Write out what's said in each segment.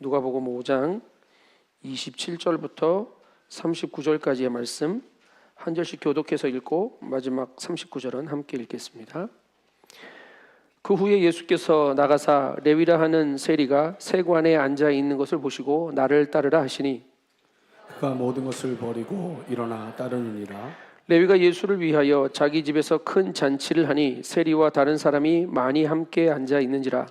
누가복음 5장 27절부터 39절까지의 말씀 한 절씩 교독해서 읽고 마지막 39절은 함께 읽겠습니다. 그 후에 예수께서 나가사 레위라 하는 세리가 세관에 앉아 있는 것을 보시고 나를 따르라 하시니 그가 모든 것을 버리고 일어나 따르느니라. 레위가 예수를 위하여 자기 집에서 큰 잔치를 하니 세리와 다른 사람이 많이 함께 앉아 있는지라.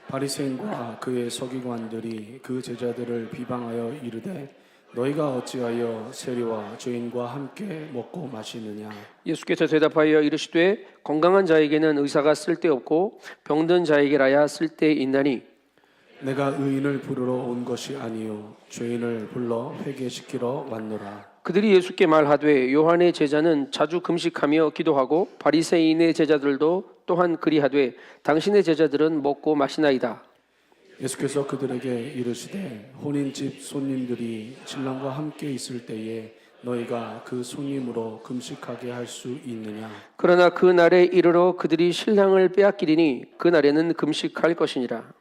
바리새인과 그의 서기관들이 그 제자들을 비방하여 이르되 너희가 어찌하여 세리와 죄인과 함께 먹고 마시느냐. 예수께서 대답하여 이르시되 건강한 자에게는 의사가 쓸데없고 병든 자에게라야 쓸데있나니 내가 의인을 부르러 온 것이 아니요 죄인을 불러 회개시키러 왔노라. 그들이 예수께 말하되 요한의 제자는 자주 금식하며 기도하고 바리새인의 제자들도 또한 그리하되 당신의 제자들은 먹고 마시나이다. 예수께서 그들에게 이르시되 혼인집 손님들이 신랑과 함께 있을 때에 너희가 그 손님으로 금식하게 할 수 있느냐. 그러나 그 날에 이르러 그들이 신랑을 빼앗기리니 그 날에는 금식할 것이니라.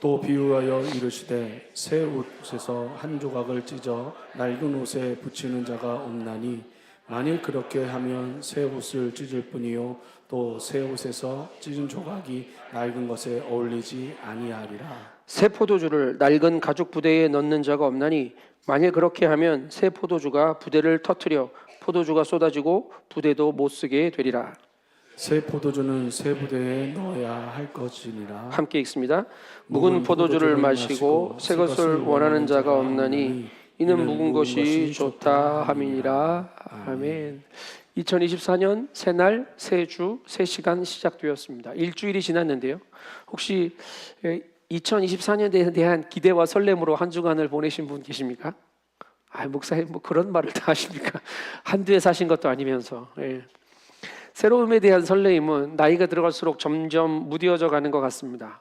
또 비유하여 이르시되 새 옷에서 한 조각을 찢어 낡은 옷에 붙이는 자가 없나니 만일 그렇게 하면 새 옷을 찢을 뿐이요 또 새 옷에서 찢은 조각이 낡은 것에 어울리지 아니하리라. 새 포도주를 낡은 가죽 부대에 넣는 자가 없나니 만일 그렇게 하면 새 포도주가 부대를 터뜨려 포도주가 쏟아지고 부대도 못 쓰게 되리라. 새 포도주는 새 부대에 넣어야 할 것이니라. 함께 읽습니다. 묵은 포도주를 마시고 새 것을 원하는 자가 없나니 이는 묵은 것이 좋다 함이니라. 아멘. 2024년 새날, 새주, 새시간 시작되었습니다. 일주일이 지났는데요. 혹시 2024년에 대한 기대와 설렘으로 한 주간을 보내신 분 계십니까? 목사님 뭐 그런 말을 다 하십니까? 한두 해 사신 것도 아니면서. 새로움에 대한 설레임은 나이가 들어갈수록 점점 무뎌져 가는 것 같습니다.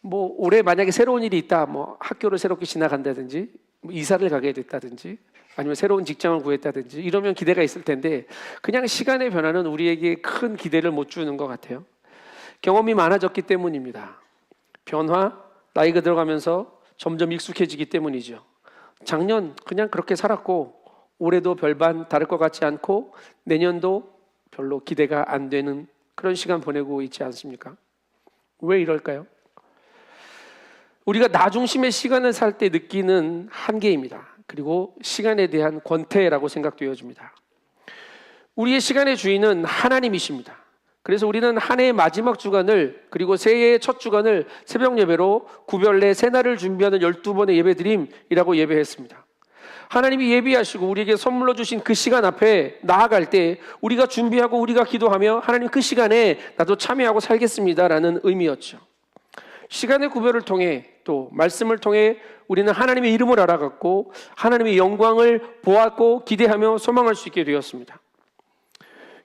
올해 만약에 새로운 일이 있다, 학교를 새롭게 지나간다든지, 이사를 가게 됐다든지, 아니면 새로운 직장을 구했다든지, 이러면 기대가 있을 텐데, 그냥 시간의 변화는 우리에게 큰 기대를 못 주는 것 같아요. 경험이 많아졌기 때문입니다. 변화, 나이가 들어가면서 점점 익숙해지기 때문이죠. 작년 그냥 그렇게 살았고, 올해도 별반 다를 것 같지 않고, 내년도 별로 기대가 안 되는 그런 시간 보내고 있지 않습니까? 왜 이럴까요? 우리가 나 중심의 시간을 살 때 느끼는 한계입니다. 그리고 시간에 대한 권태라고 생각되어집니다. 우리의 시간의 주인은 하나님이십니다. 그래서 우리는 한 해의 마지막 주간을 그리고 새해의 첫 주간을 새벽 예배로 구별내 새날을 준비하는 12번의 예배드림이라고 예배했습니다. 하나님이 예비하시고 우리에게 선물로 주신 그 시간 앞에 나아갈 때 우리가 준비하고 우리가 기도하며 하나님 그 시간에 나도 참여하고 살겠습니다라는 의미였죠. 시간의 구별을 통해 또 말씀을 통해 우리는 하나님의 이름을 알아갔고 하나님의 영광을 보았고 기대하며 소망할 수 있게 되었습니다.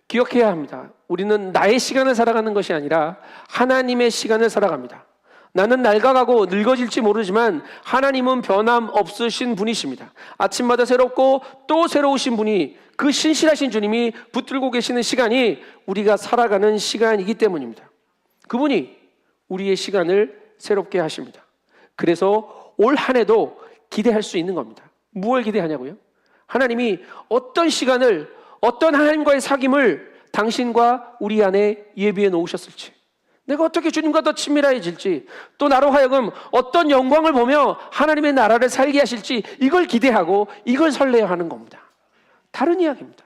기억해야 합니다. 우리는 나의 시간을 살아가는 것이 아니라 하나님의 시간을 살아갑니다. 나는 낡아가고 늙어질지 모르지만 하나님은 변함없으신 분이십니다. 아침마다 새롭고 또 새로우신 분이 그 신실하신 주님이 붙들고 계시는 시간이 우리가 살아가는 시간이기 때문입니다. 그분이 우리의 시간을 새롭게 하십니다. 그래서 올 한 해도 기대할 수 있는 겁니다. 무엇을 기대하냐고요? 하나님이 어떤 시간을 어떤 하나님과의 사귐을 당신과 우리 안에 예비해 놓으셨을지, 내가 어떻게 주님과 더 친밀해질지, 또 나로 하여금 어떤 영광을 보며 하나님의 나라를 살게 하실지, 이걸 기대하고 이걸 설레야 하는 겁니다. 다른 이야기입니다.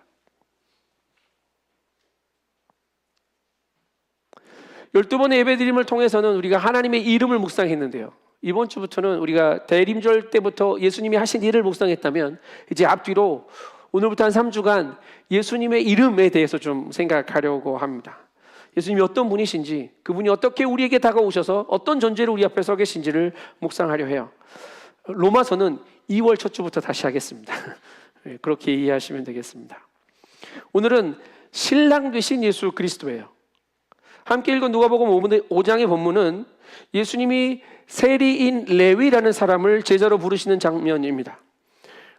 12번의 예배드림을 통해서는 우리가 하나님의 이름을 묵상했는데요. 이번 주부터는 우리가 대림절 때부터 예수님이 하신 일을 묵상했다면 이제 앞뒤로 오늘부터 한 3주간 예수님의 이름에 대해서 좀 생각하려고 합니다. 예수님이 어떤 분이신지, 그분이 어떻게 우리에게 다가오셔서 어떤 존재로 우리 앞에 서 계신지를 묵상하려 해요. 로마서는 2월 첫 주부터 다시 하겠습니다. 그렇게 이해하시면 되겠습니다. 오늘은 신랑 되신 예수 그리스도예요. 함께 읽은 누가복음 5장의 본문은 예수님이 세리인 레위라는 사람을 제자로 부르시는 장면입니다.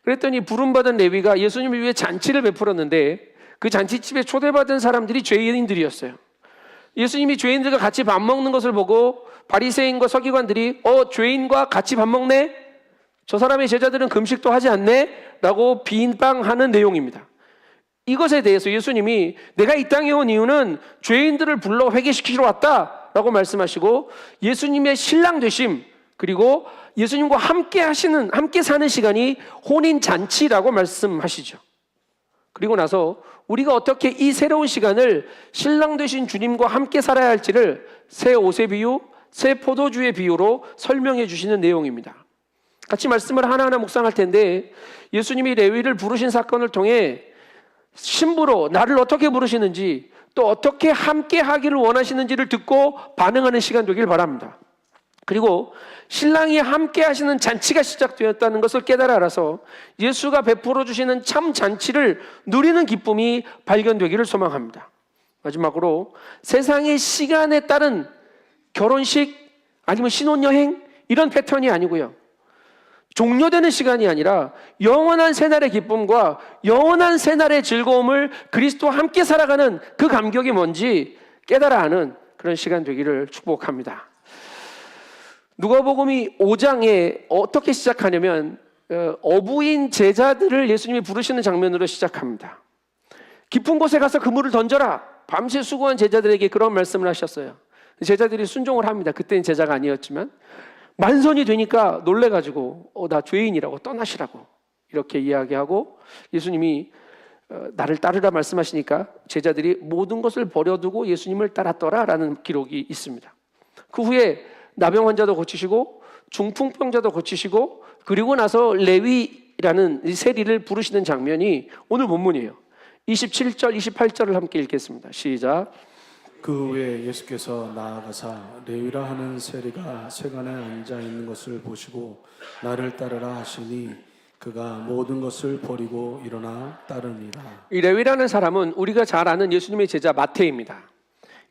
그랬더니 부름받은 레위가 예수님을 위해 잔치를 베풀었는데 그 잔치집에 초대받은 사람들이 죄인들이었어요. 예수님이 죄인들과 같이 밥 먹는 것을 보고 바리새인과 서기관들이 죄인과 같이 밥 먹네? 저 사람의 제자들은 금식도 하지 않네? 라고 비방하는 내용입니다. 이것에 대해서 예수님이 내가 이 땅에 온 이유는 죄인들을 불러 회개시키러 왔다라고 말씀하시고 예수님의 신랑 되심 그리고 예수님과 함께 사는 시간이 혼인 잔치라고 말씀하시죠. 그리고 나서 우리가 어떻게 이 새로운 시간을 신랑 되신 주님과 함께 살아야 할지를 새 옷의 비유, 새 포도주의 비유로 설명해 주시는 내용입니다. 같이 말씀을 하나하나 묵상할 텐데 예수님이 레위를 부르신 사건을 통해 신부로 나를 어떻게 부르시는지 또 어떻게 함께 하기를 원하시는지를 듣고 반응하는 시간 되길 바랍니다. 그리고 신랑이 함께 하시는 잔치가 시작되었다는 것을 깨달아 알아서 예수가 베풀어 주시는 참 잔치를 누리는 기쁨이 발견되기를 소망합니다. 마지막으로 세상의 시간에 따른 결혼식 아니면 신혼여행 이런 패턴이 아니고요. 종료되는 시간이 아니라 영원한 새날의 기쁨과 영원한 새날의 즐거움을 그리스도와 함께 살아가는 그 감격이 뭔지 깨달아 아는 그런 시간 되기를 축복합니다. 누가복음이 5장에 어떻게 시작하냐면 어부인 제자들을 예수님이 부르시는 장면으로 시작합니다. 깊은 곳에 가서 그물을 던져라. 밤새 수고한 제자들에게 그런 말씀을 하셨어요. 제자들이 순종을 합니다. 그때는 제자가 아니었지만 만선이 되니까 놀래가지고 나 죄인이라고 떠나시라고 이렇게 이야기하고 예수님이 나를 따르라 말씀하시니까 제자들이 모든 것을 버려두고 예수님을 따랐더라라는 기록이 있습니다. 그 후에 나병 환자도 고치시고 중풍병자도 고치시고 그리고 나서 레위라는 이 세리를 부르시는 장면이 오늘 본문이에요. 27절, 28절을 함께 읽겠습니다. 시작. 그 후에 예수께서 나아가사 레위라 하는 세리가 세간에 앉아 있는 것을 보시고 나를 따르라 하시니 그가 모든 것을 버리고 일어나 따르니라. 이 레위라는 사람은 우리가 잘 아는 예수님의 제자 마태입니다.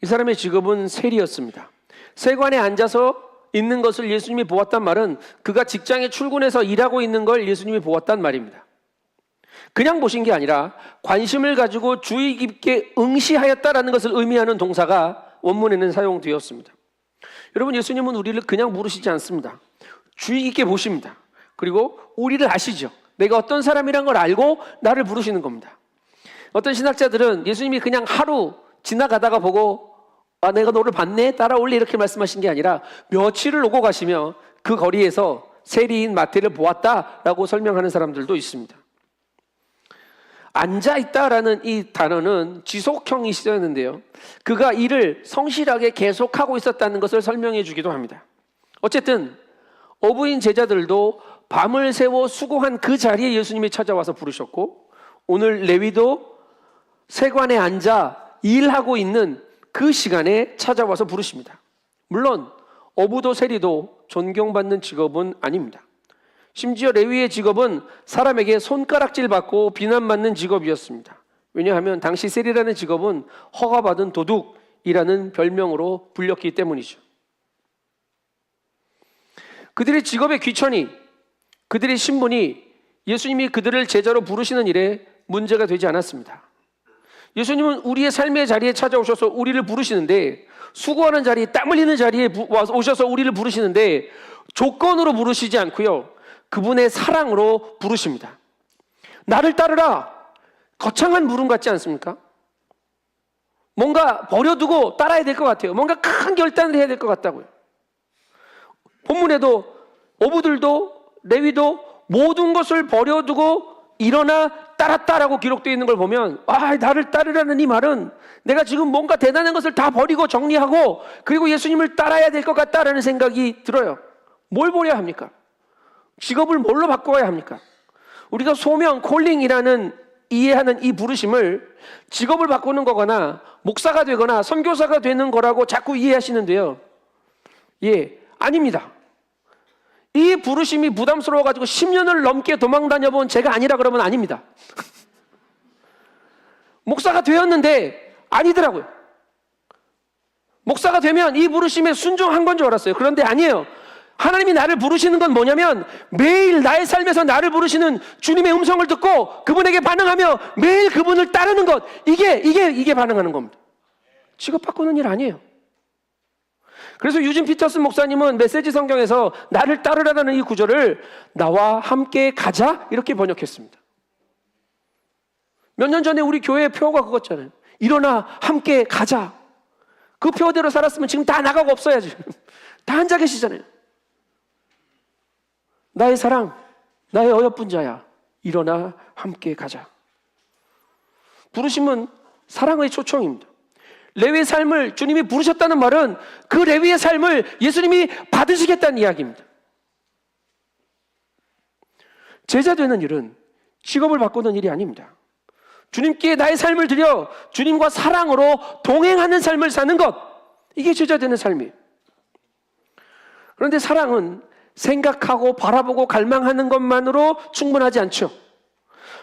이 사람의 직업은 세리였습니다. 세관에 앉아서 있는 것을 예수님이 보았단 말은 그가 직장에 출근해서 일하고 있는 걸 예수님이 보았단 말입니다. 그냥 보신 게 아니라 관심을 가지고 주의 깊게 응시하였다라는 것을 의미하는 동사가 원문에는 사용되었습니다. 여러분, 예수님은 우리를 그냥 부르시지 않습니다. 주의 깊게 보십니다. 그리고 우리를 아시죠. 내가 어떤 사람이란 걸 알고 나를 부르시는 겁니다. 어떤 신학자들은 예수님이 그냥 하루 지나가다가 보고 내가 너를 봤네? 따라올래? 이렇게 말씀하신 게 아니라 며칠을 오고 가시며 그 거리에서 세리인 마태를 보았다라고 설명하는 사람들도 있습니다. 앉아있다라는 이 단어는 지속형이 쓰였는데요. 그가 일을 성실하게 계속하고 있었다는 것을 설명해 주기도 합니다. 어쨌든 어부인 제자들도 밤을 새워 수고한 그 자리에 예수님이 찾아와서 부르셨고 오늘 레위도 세관에 앉아 일하고 있는 그 시간에 찾아와서 부르십니다. 물론 어부도 세리도 존경받는 직업은 아닙니다. 심지어 레위의 직업은 사람에게 손가락질 받고 비난받는 직업이었습니다. 왜냐하면 당시 세리라는 직업은 허가받은 도둑이라는 별명으로 불렸기 때문이죠. 그들의 직업의 귀천이, 그들의 신분이 예수님이 그들을 제자로 부르시는 일에 문제가 되지 않았습니다. 예수님은 우리의 삶의 자리에 찾아오셔서 우리를 부르시는데, 수고하는 자리, 땀 흘리는 자리에 오셔서 우리를 부르시는데 조건으로 부르시지 않고요, 그분의 사랑으로 부르십니다. 나를 따르라. 거창한 물음 같지 않습니까? 뭔가 버려두고 따라야 될 것 같아요. 뭔가 큰 결단을 해야 될 것 같다고요. 본문에도 어부들도 레위도 모든 것을 버려두고 일어나 따랐다라고 기록되어 있는 걸 보면 나를 따르라는 이 말은 내가 지금 뭔가 대단한 것을 다 버리고 정리하고 그리고 예수님을 따라야 될 것 같다라는 생각이 들어요. 뭘 버려야 합니까? 직업을 뭘로 바꿔야 합니까? 우리가 소명, 콜링이라는 이해하는 이 부르심을 직업을 바꾸는 거거나 목사가 되거나 선교사가 되는 거라고 자꾸 이해하시는데요. 아닙니다. 이 부르심이 부담스러워가지고 10년을 넘게 도망 다녀본 제가 아니라 그러면 아닙니다. 목사가 되었는데 아니더라고요. 목사가 되면 이 부르심에 순종한 건 줄 알았어요. 그런데 아니에요. 하나님이 나를 부르시는 건 뭐냐면 매일 나의 삶에서 나를 부르시는 주님의 음성을 듣고 그분에게 반응하며 매일 그분을 따르는 것, 이게 반응하는 겁니다. 직업 바꾸는 일 아니에요. 그래서 유진 피터슨 목사님은 메시지 성경에서 나를 따르라는 이 구절을 나와 함께 가자 이렇게 번역했습니다. 몇 년 전에 우리 교회의 표어가 그거잖아요. 일어나 함께 가자. 그 표어대로 살았으면 지금 다 나가고 없어야지. 다 앉아 계시잖아요. 나의 사랑, 나의 어여쁜 자야, 일어나 함께 가자. 부르심은 사랑의 초청입니다. 레위의 삶을 주님이 부르셨다는 말은 그 레위의 삶을 예수님이 받으시겠다는 이야기입니다. 제자 되는 일은 직업을 바꾸는 일이 아닙니다. 주님께 나의 삶을 드려 주님과 사랑으로 동행하는 삶을 사는 것, 이게 제자 되는 삶이에요. 그런데 사랑은 생각하고 바라보고 갈망하는 것만으로 충분하지 않죠.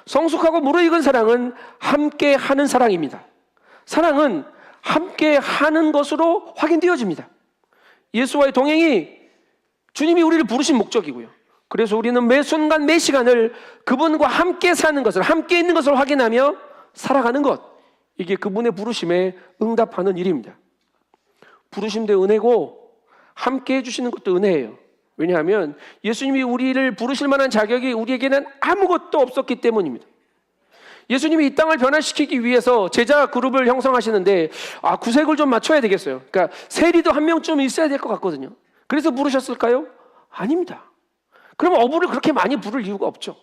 성숙하고 무르익은 사랑은 함께 하는 사랑입니다. 사랑은 함께 하는 것으로 확인되어집니다. 예수와의 동행이 주님이 우리를 부르신 목적이고요. 그래서 우리는 매 순간 매 시간을 그분과 함께 사는 것을, 함께 있는 것을 확인하며 살아가는 것, 이게 그분의 부르심에 응답하는 일입니다. 부르심도 은혜고 함께 해주시는 것도 은혜예요. 왜냐하면 예수님이 우리를 부르실 만한 자격이 우리에게는 아무것도 없었기 때문입니다. 예수님이 이 땅을 변화시키기 위해서 제자 그룹을 형성하시는데 구색을 좀 맞춰야 되겠어요. 그러니까 세리도 한 명쯤 있어야 될 것 같거든요. 그래서 부르셨을까요? 아닙니다. 그러면 어부를 그렇게 많이 부를 이유가 없죠.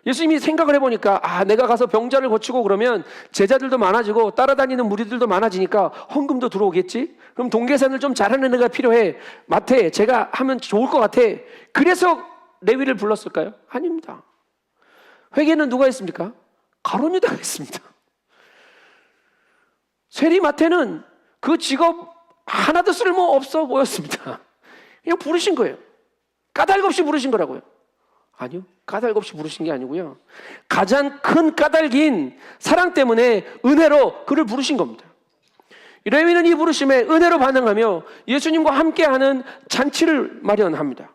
예수님이 생각을 해보니까 내가 가서 병자를 고치고 그러면 제자들도 많아지고 따라다니는 무리들도 많아지니까 헌금도 들어오겠지? 그럼 동계산을 좀 잘하는 애가 필요해. 마태, 제가 하면 좋을 것 같아. 그래서 레위를 불렀을까요? 아닙니다. 회계는 누가 했습니까? 가룟 유다가 했습니다. 세리 마태는 그 직업 하나도 쓸모없어 보였습니다. 그냥 부르신 거예요. 까닭 없이 부르신 거라고요. 아니요, 까닭 없이 부르신 게 아니고요. 가장 큰 까닭인 사랑 때문에 은혜로 그를 부르신 겁니다. 레위는 이 부르심에 은혜로 반응하며 예수님과 함께하는 잔치를 마련합니다.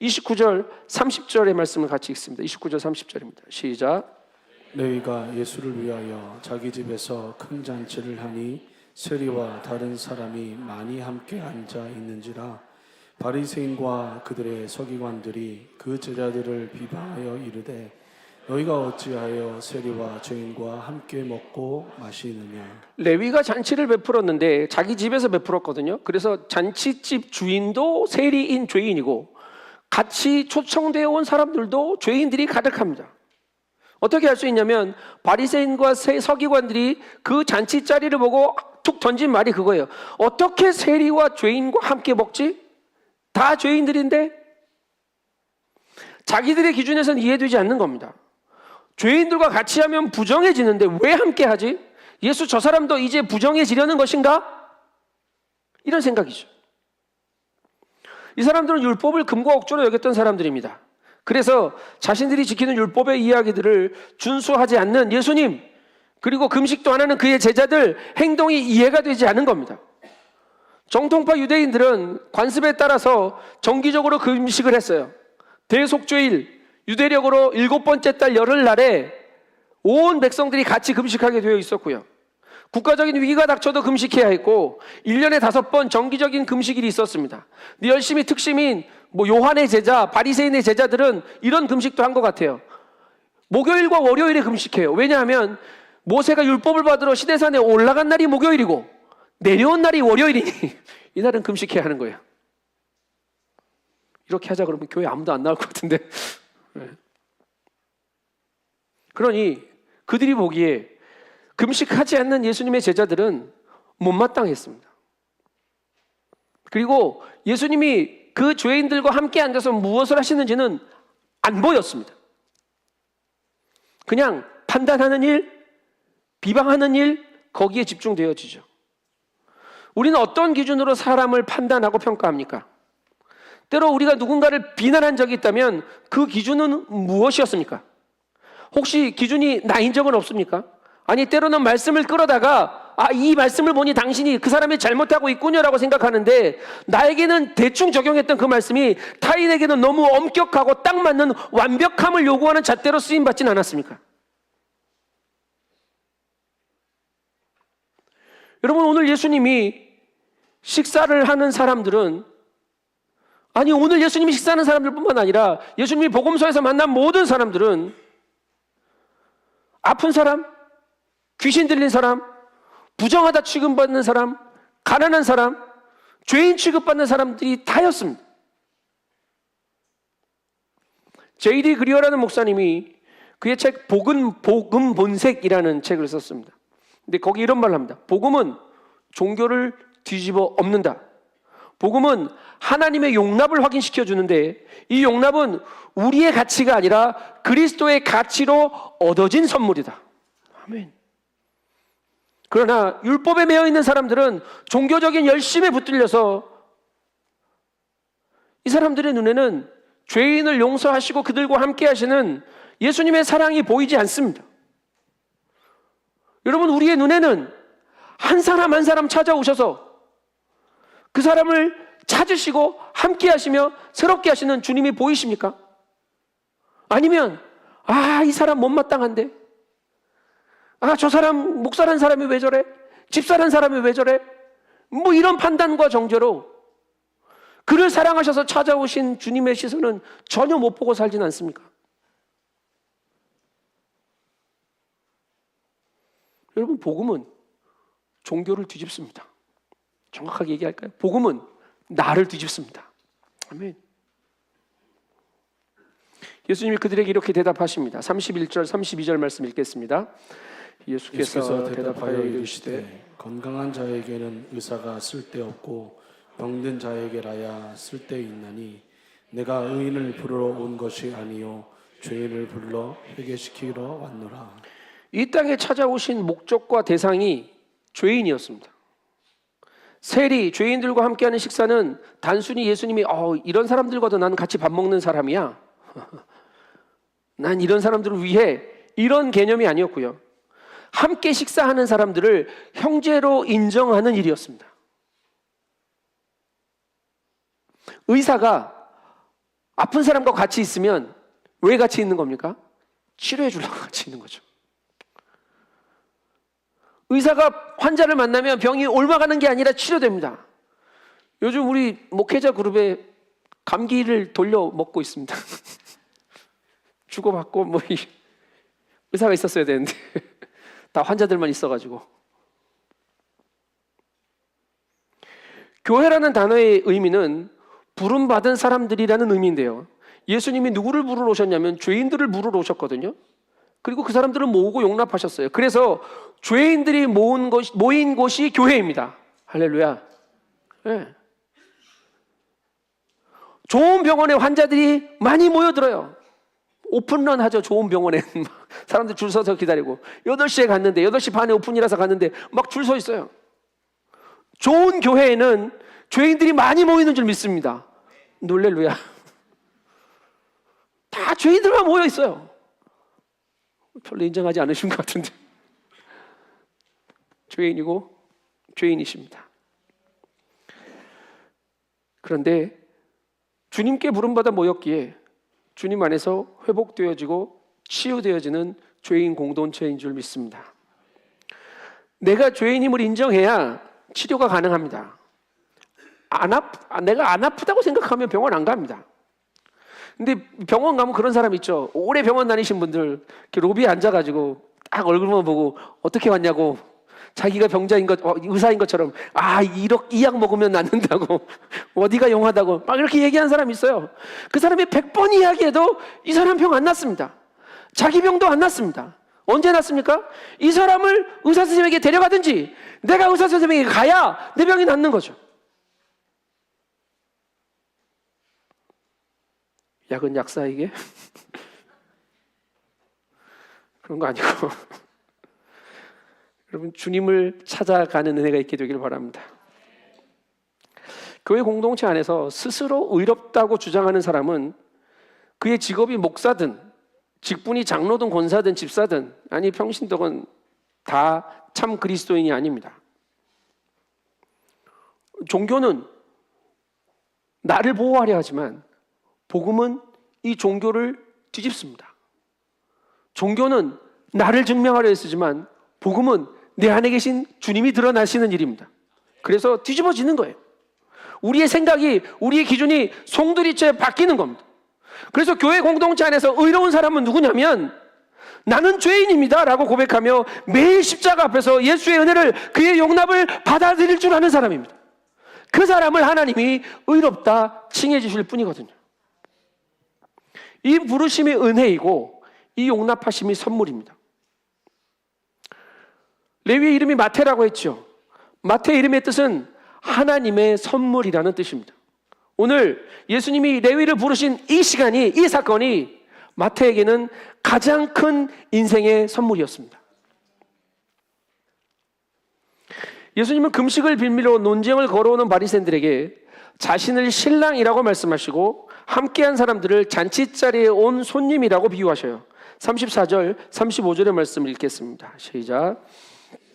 29절 30절의 말씀을 같이 읽습니다. 29절 30절입니다. 시작. 레위가 예수를 위하여 자기 집에서 큰 잔치를 하니 세리와 다른 사람이 많이 함께 앉아 있는지라 바리새인과 그들의 서기관들이 그 제자들을 비방하여 이르되 너희가 어찌하여 세리와 죄인과 함께 먹고 마시느냐. 레위가 잔치를 베풀었는데 자기 집에서 베풀었거든요. 그래서 잔치집 주인도 세리인 죄인이고 같이 초청되어 온 사람들도 죄인들이 가득합니다. 어떻게 할 수 있냐면 바리새인과 서기관들이 그 잔치 자리를 보고 툭 던진 말이 그거예요. 어떻게 세리와 죄인과 함께 먹지? 다 죄인들인데? 자기들의 기준에서는 이해되지 않는 겁니다. 죄인들과 같이 하면 부정해지는데 왜 함께 하지? 예수 저 사람도 이제 부정해지려는 것인가? 이런 생각이죠. 이 사람들은 율법을 금과 억조로 여겼던 사람들입니다. 그래서 자신들이 지키는 율법의 이야기들을 준수하지 않는 예수님, 그리고 금식도 안 하는 그의 제자들 행동이 이해가 되지 않은 겁니다. 정통파 유대인들은 관습에 따라서 정기적으로 금식을 했어요. 대속죄일, 유대력으로 7번째 달 열흘날에 온 백성들이 같이 금식하게 되어 있었고요. 국가적인 위기가 닥쳐도 금식해야 했고 1년에 5번 정기적인 금식일이 있었습니다. 근데 열심히 특심인 요한의 제자, 바리새인의 제자들은 이런 금식도 한 것 같아요. 목요일과 월요일에 금식해요. 왜냐하면 모세가 율법을 받으러 시내산에 올라간 날이 목요일이고 내려온 날이 월요일이니 이날은 금식해야 하는 거예요. 이렇게 하자 그러면 교회 아무도 안 나올 것 같은데. 그러니 그들이 보기에 금식하지 않는 예수님의 제자들은 못마땅했습니다. 그리고 예수님이 그 죄인들과 함께 앉아서 무엇을 하시는지는 안 보였습니다. 그냥 판단하는 일, 비방하는 일, 거기에 집중되어지죠. 우리는 어떤 기준으로 사람을 판단하고 평가합니까? 때로 우리가 누군가를 비난한 적이 있다면 그 기준은 무엇이었습니까? 혹시 기준이 나인 적은 없습니까? 아니 때로는 말씀을 끌어다가 이 말씀을 보니 당신이 그 사람이 잘못하고 있군요라고 생각하는데 나에게는 대충 적용했던 그 말씀이 타인에게는 너무 엄격하고 딱 맞는 완벽함을 요구하는 잣대로 쓰임받지는 않았습니까? 여러분 오늘 예수님이 식사를 하는 사람들은, 아니 오늘 예수님이 식사하는 사람들뿐만 아니라 예수님이 복음서에서 만난 모든 사람들은 아픈 사람, 귀신 들린 사람, 부정하다 취급받는 사람, 가난한 사람, 죄인 취급받는 사람들이 다였습니다. J.D. 그리어라는 목사님이 그의 책 복음 본색이라는 책을 썼습니다. 근데 거기 이런 말을 합니다. 복음은 종교를 뒤집어 엎는다. 복음은 하나님의 용납을 확인시켜 주는데 이 용납은 우리의 가치가 아니라 그리스도의 가치로 얻어진 선물이다. 아멘. 그러나 율법에 매여 있는 사람들은 종교적인 열심에 붙들려서 이 사람들의 눈에는 죄인을 용서하시고 그들과 함께 하시는 예수님의 사랑이 보이지 않습니다. 여러분, 우리의 눈에는 한 사람 한 사람 찾아오셔서 그 사람을 찾으시고 함께 하시며 새롭게 하시는 주님이 보이십니까? 아니면 이 사람 못마땅한데, 저 사람 목사란 사람이 왜 저래? 집사란 사람이 왜 저래? 뭐 이런 판단과 정죄로 그를 사랑하셔서 찾아오신 주님의 시선은 전혀 못 보고 살진 않습니까? 여러분, 복음은 종교를 뒤집습니다. 정확하게 얘기할까요? 복음은 나를 뒤집습니다. 아멘. 예수님이 그들에게 이렇게 대답하십니다. 31절, 32절 말씀 읽겠습니다. 예수께서 대답하여 이르시되 건강한 자에게는 의사가 쓸데없고 병든 자에게라야 쓸데있나니 내가 의인을 부르러 온 것이 아니요 죄인을 불러 회개시키러 왔노라. 이 땅에 찾아오신 목적과 대상이 죄인이었습니다. 세리, 죄인들과 함께하는 식사는 단순히 예수님이 이런 사람들과도 나는 같이 밥 먹는 사람이야, 난 이런 사람들을 위해, 이런 개념이 아니었고요. 함께 식사하는 사람들을 형제로 인정하는 일이었습니다. 의사가 아픈 사람과 같이 있으면 왜 같이 있는 겁니까? 치료해 주려고 같이 있는 거죠. 의사가 환자를 만나면 병이 옮아가는 게 아니라 치료됩니다. 요즘 우리 목회자 그룹에 감기를 돌려 먹고 있습니다. 주고받고 의사가 있었어야 되는데 다 환자들만 있어가지고. 교회라는 단어의 의미는 부름받은 사람들이라는 의미인데요, 예수님이 누구를 부르러 오셨냐면 죄인들을 부르러 오셨거든요. 그리고 그 사람들을 모으고 용납하셨어요. 그래서 죄인들이 모인 곳이 교회입니다. 할렐루야. 네. 좋은 병원에 환자들이 많이 모여들어요. 오픈런 하죠. 좋은 병원에 사람들 줄 서서 기다리고 8시에 갔는데 8시 반에 오픈이라서 갔는데 막 줄 서 있어요. 좋은 교회에는 죄인들이 많이 모이는 줄 믿습니다. 놀렐루야. 다 죄인들만 모여 있어요. 별로 인정하지 않으신 것 같은데. 죄인이고 죄인이십니다. 그런데 주님께 부름받아 모였기에 주님 안에서 회복되어지고 치유되어지는 죄인 공동체인 줄 믿습니다. 내가 죄인임을 인정해야 치료가 가능합니다. 내가 안 아프다고 생각하면 병원 안 갑니다. 근데 병원 가면 그런 사람 있죠. 오래 병원 다니신 분들 이렇게 로비에 앉아가지고 딱 얼굴만 보고 어떻게 왔냐고, 자기가 병자인 것, 의사인 것처럼 이 약 먹으면 낫는다고, 어디가 용하다고 막 이렇게 얘기하는 사람이 있어요. 그 사람이 100번 이야기해도 이 사람 병 안 낫습니다. 자기 병도 안 낫습니다. 언제 낫습니까? 이 사람을 의사 선생님에게 데려가든지 내가 의사 선생님에게 가야 내 병이 낫는 거죠. 약은 약사에게? 그런 거 아니고 여러분, 주님을 찾아가는 은혜가 있게 되길 바랍니다. 교회 공동체 안에서 스스로 의롭다고 주장하는 사람은 그의 직업이 목사든 직분이 장로든 권사든 집사든 아니 평신도건 다 참 그리스도인이 아닙니다. 종교는 나를 보호하려 하지만 복음은 이 종교를 뒤집습니다. 종교는 나를 증명하려 했지만 복음은 내 안에 계신 주님이 드러나시는 일입니다. 그래서 뒤집어지는 거예요. 우리의 생각이, 우리의 기준이 송두리째 바뀌는 겁니다. 그래서 교회 공동체 안에서 의로운 사람은 누구냐면 나는 죄인입니다 라고 고백하며 매일 십자가 앞에서 예수의 은혜를, 그의 용납을 받아들일 줄 아는 사람입니다. 그 사람을 하나님이 의롭다 칭해 주실 뿐이거든요. 이 부르심이 은혜이고 이 용납하심이 선물입니다. 레위의 이름이 마태라고 했죠. 마태의 이름의 뜻은 하나님의 선물이라는 뜻입니다. 오늘 예수님이 레위를 부르신 이 시간이, 이 사건이 마태에게는 가장 큰 인생의 선물이었습니다. 예수님은 금식을 빌미로 논쟁을 걸어오는 바리새인들에게 자신을 신랑이라고 말씀하시고 함께한 사람들을 잔치자리에 온 손님이라고 비유하셔요. 34절, 35절의 말씀을 읽겠습니다. 시작.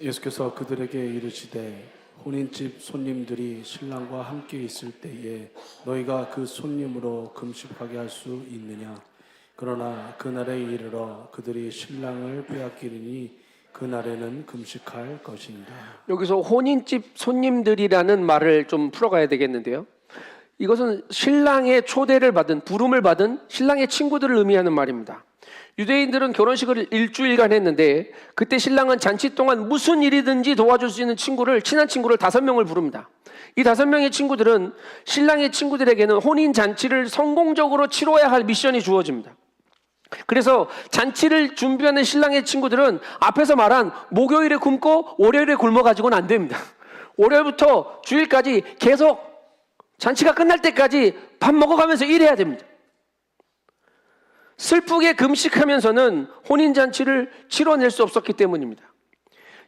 예수께서 그들에게 이르시되 혼인집 손님들이 신랑과 함께 있을 때에 너희가 그 손님으로 금식하게 할 수 있느냐? 그러나 그날에 이르러 그들이 신랑을 빼앗기리니 그날에는 금식할 것이니라. 여기서 혼인집 손님들이라는 말을 좀 풀어가야 되겠는데요. 이것은 신랑의 초대를 받은, 부름을 받은 신랑의 친구들을 의미하는 말입니다. 유대인들은 결혼식을 일주일간 했는데 그때 신랑은 잔치 동안 무슨 일이든지 도와줄 수 있는 친구를, 친한 친구를 5명을 부릅니다. 이 5명의 친구들은 신랑의 친구들에게는 혼인 잔치를 성공적으로 치러야 할 미션이 주어집니다. 그래서 잔치를 준비하는 신랑의 친구들은 앞에서 말한 목요일에 굶고 월요일에 굶어가지고는 안 됩니다. 월요일부터 주일까지 계속 잔치가 끝날 때까지 밥 먹어가면서 일해야 됩니다. 슬프게 금식하면서는 혼인잔치를 치러낼 수 없었기 때문입니다.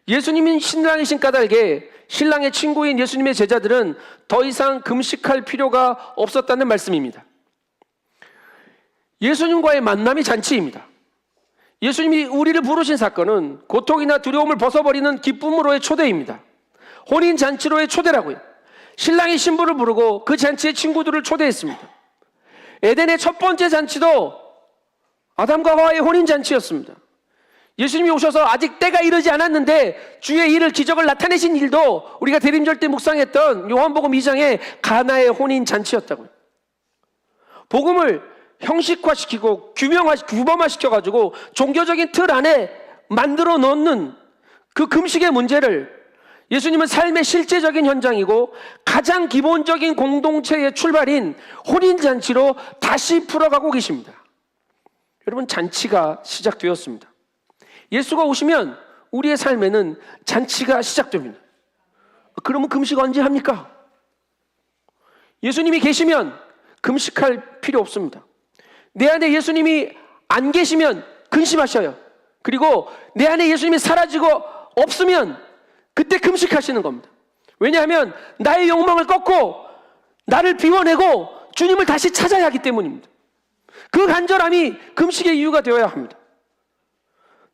예수님이 신랑이신 까닭에 신랑의 친구인 예수님의 제자들은 더 이상 금식할 필요가 없었다는 말씀입니다. 예수님과의 만남이 잔치입니다. 예수님이 우리를 부르신 사건은 고통이나 두려움을 벗어버리는 기쁨으로의 초대입니다. 혼인잔치로의 초대라고요. 신랑이 신부를 부르고 그 잔치에 친구들을 초대했습니다. 에덴의 첫 번째 잔치도 아담과 하와의 혼인잔치였습니다. 예수님이 오셔서 아직 때가 이르지 않았는데 주의 일을, 기적을 나타내신 일도 우리가 대림절 때 묵상했던 요한복음 2장의 가나의 혼인잔치였다고요. 복음을 형식화시키고 규범화시켜가지고 종교적인 틀 안에 만들어 놓는 그 금식의 문제를 예수님은 삶의 실제적인 현장이고 가장 기본적인 공동체의 출발인 혼인잔치로 다시 풀어가고 계십니다. 여러분, 잔치가 시작되었습니다. 예수가 오시면 우리의 삶에는 잔치가 시작됩니다. 그러면 금식 언제 합니까? 예수님이 계시면 금식할 필요 없습니다. 내 안에 예수님이 안 계시면 근심하셔요. 그리고 내 안에 예수님이 사라지고 없으면 그때 금식하시는 겁니다. 왜냐하면 나의 욕망을 꺾고 나를 비워내고 주님을 다시 찾아야 하기 때문입니다. 그 간절함이 금식의 이유가 되어야 합니다.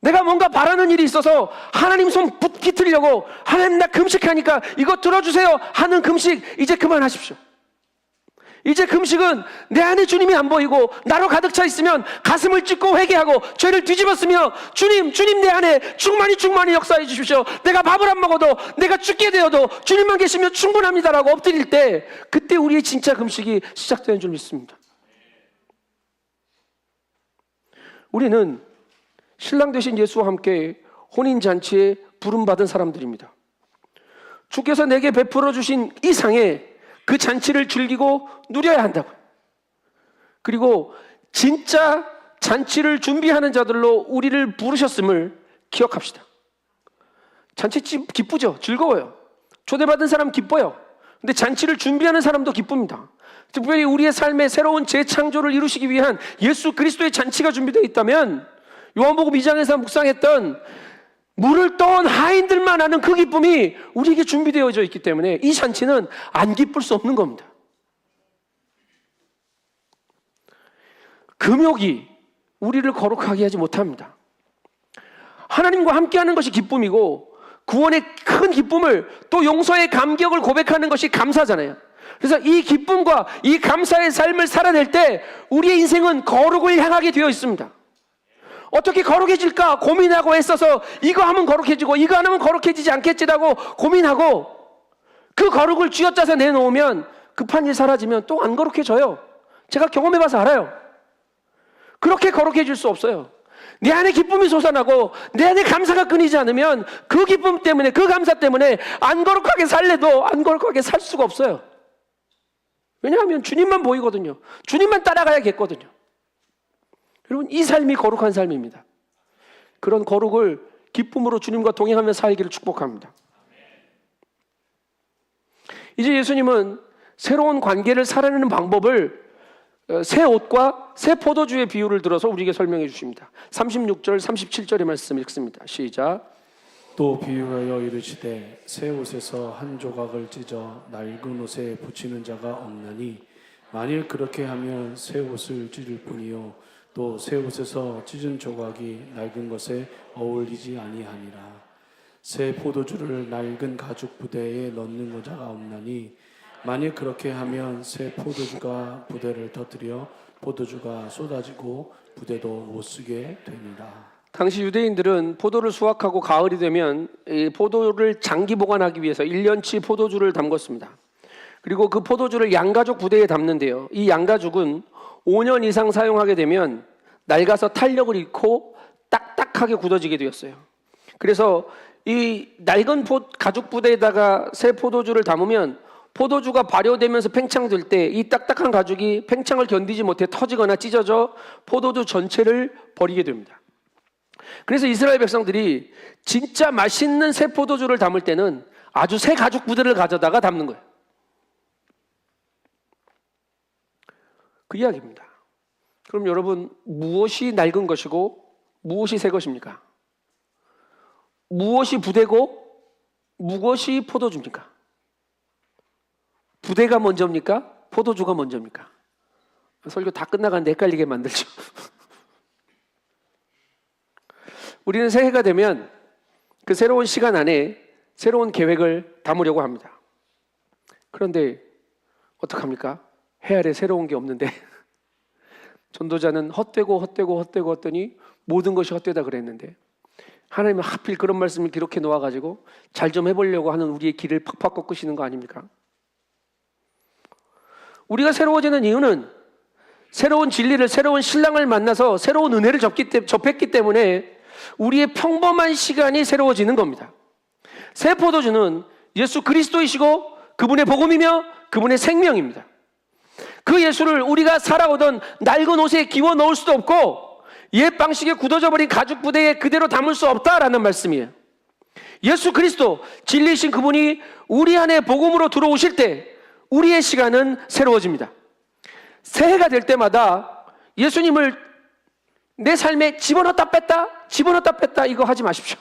내가 뭔가 바라는 일이 있어서 하나님 손 붙기트리려고 하나님 나 금식하니까 이거 들어주세요 하는 금식 이제 그만하십시오. 이제 금식은 내 안에 주님이 안 보이고 나로 가득 차 있으면 가슴을 찢고 회개하고 죄를 뒤집었으며 주님 내 안에 충만히 역사해 주십시오. 내가 밥을 안 먹어도 내가 죽게 되어도 주님만 계시면 충분합니다라고 엎드릴 때 그때 우리의 진짜 금식이 시작되는 줄 믿습니다. 우리는 신랑 되신 예수와 함께 혼인잔치에 부름받은 사람들입니다. 주께서 내게 베풀어 주신 이 상에 그 잔치를 즐기고 누려야 한다고. 그리고 진짜 잔치를 준비하는 자들로 우리를 부르셨음을 기억합시다. 잔치 기쁘죠? 즐거워요. 초대받은 사람 기뻐요. 근데 잔치를 준비하는 사람도 기쁩니다. 특별히 우리의 삶에 새로운 재창조를 이루시기 위한 예수 그리스도의 잔치가 준비되어 있다면 요한복음 2장에서 묵상했던 물을 떠온 하인들만 아는 그 기쁨이 우리에게 준비되어져 있기 때문에 이 잔치는 안 기쁠 수 없는 겁니다. 금욕이 우리를 거룩하게 하지 못합니다. 하나님과 함께하는 것이 기쁨이고 구원의 큰 기쁨을 또 용서의 감격을 고백하는 것이 감사잖아요. 그래서 이 기쁨과 이 감사의 삶을 살아낼 때 우리의 인생은 거룩을 향하게 되어 있습니다. 어떻게 거룩해질까 고민하고 애써서 이거 하면 거룩해지고 이거 안 하면 거룩해지지 않겠지라고 고민하고 그 거룩을 쥐어짜서 내놓으면 급한 일 사라지면 또 안 거룩해져요. 제가 경험해봐서 알아요. 그렇게 거룩해질 수 없어요. 내 안에 기쁨이 솟아나고 내 안에 감사가 끊이지 않으면 그 기쁨 때문에, 그 감사 때문에 안 거룩하게 살래도 안 거룩하게 살 수가 없어요. 왜냐하면 주님만 보이거든요. 주님만 따라가야겠거든요. 여러분, 이 삶이 거룩한 삶입니다. 그런 거룩을 기쁨으로 주님과 동행하며 살기를 축복합니다. 이제 예수님은 새로운 관계를 살아내는 방법을 새 옷과 새 포도주의 비유를 들어서 우리에게 설명해 주십니다. 36절, 37절의 말씀 읽습니다. 시작. 또 비유하여 이르시되 새 옷에서 한 조각을 찢어 낡은 옷에 붙이는 자가 없나니 만일 그렇게 하면 새 옷을 찢을 뿐이요 또 새 옷에서 찢은 조각이 낡은 것에 어울리지 아니하니라. 새 포도주를 낡은 가죽 부대에 넣는 자가 없나니 만일 그렇게 하면 새 포도주가 부대를 터뜨려 포도주가 쏟아지고 부대도 못 쓰게 되니라. 당시 유대인들은 포도를 수확하고 가을이 되면 이 포도를 장기 보관하기 위해서 1년치 포도주를 담궜습니다. 그리고 그 포도주를 양가죽 부대에 담는데요. 이 양가죽은 5년 이상 사용하게 되면 낡아서 탄력을 잃고 딱딱하게 굳어지게 되었어요. 그래서 이 낡은 가죽 부대에다가 새 포도주를 담으면 포도주가 발효되면서 팽창될 때 이 딱딱한 가죽이 팽창을 견디지 못해 터지거나 찢어져 포도주 전체를 버리게 됩니다. 그래서 이스라엘 백성들이 진짜 맛있는 새 포도주를 담을 때는 아주 새 가죽 부대를 가져다가 담는 거예요. 그 이야기입니다. 그럼 여러분, 무엇이 낡은 것이고 무엇이 새 것입니까? 무엇이 부대고 무엇이 포도주입니까? 부대가 먼저입니까? 포도주가 먼저입니까? 설교 다 끝나가는데 헷갈리게 만들죠. 우리는 새해가 되면 그 새로운 시간 안에 새로운 계획을 담으려고 합니다. 그런데 어떡합니까? 해 아래 새로운 게 없는데 전도자는 헛되고 했더니 모든 것이 헛되다 그랬는데 하나님은 하필 그런 말씀을 기록해 놓아가지고 잘 좀 해보려고 하는 우리의 길을 팍팍 꺾으시는 거 아닙니까? 우리가 새로워지는 이유는 새로운 진리를, 새로운 신랑을 만나서 새로운 은혜를 접했기 때문에 우리의 평범한 시간이 새로워지는 겁니다. 새 포도주는 예수 그리스도이시고 그분의 복음이며 그분의 생명입니다. 그 예수를 우리가 살아오던 낡은 옷에 끼워 넣을 수도 없고 옛 방식에 굳어져 버린 가죽 부대에 그대로 담을 수 없다라는 말씀이에요. 예수 그리스도, 진리이신 그분이 우리 안에 복음으로 들어오실 때 우리의 시간은 새로워집니다. 새해가 될 때마다 예수님을 내 삶에 집어넣었다 뺐다 이거 하지 마십시오.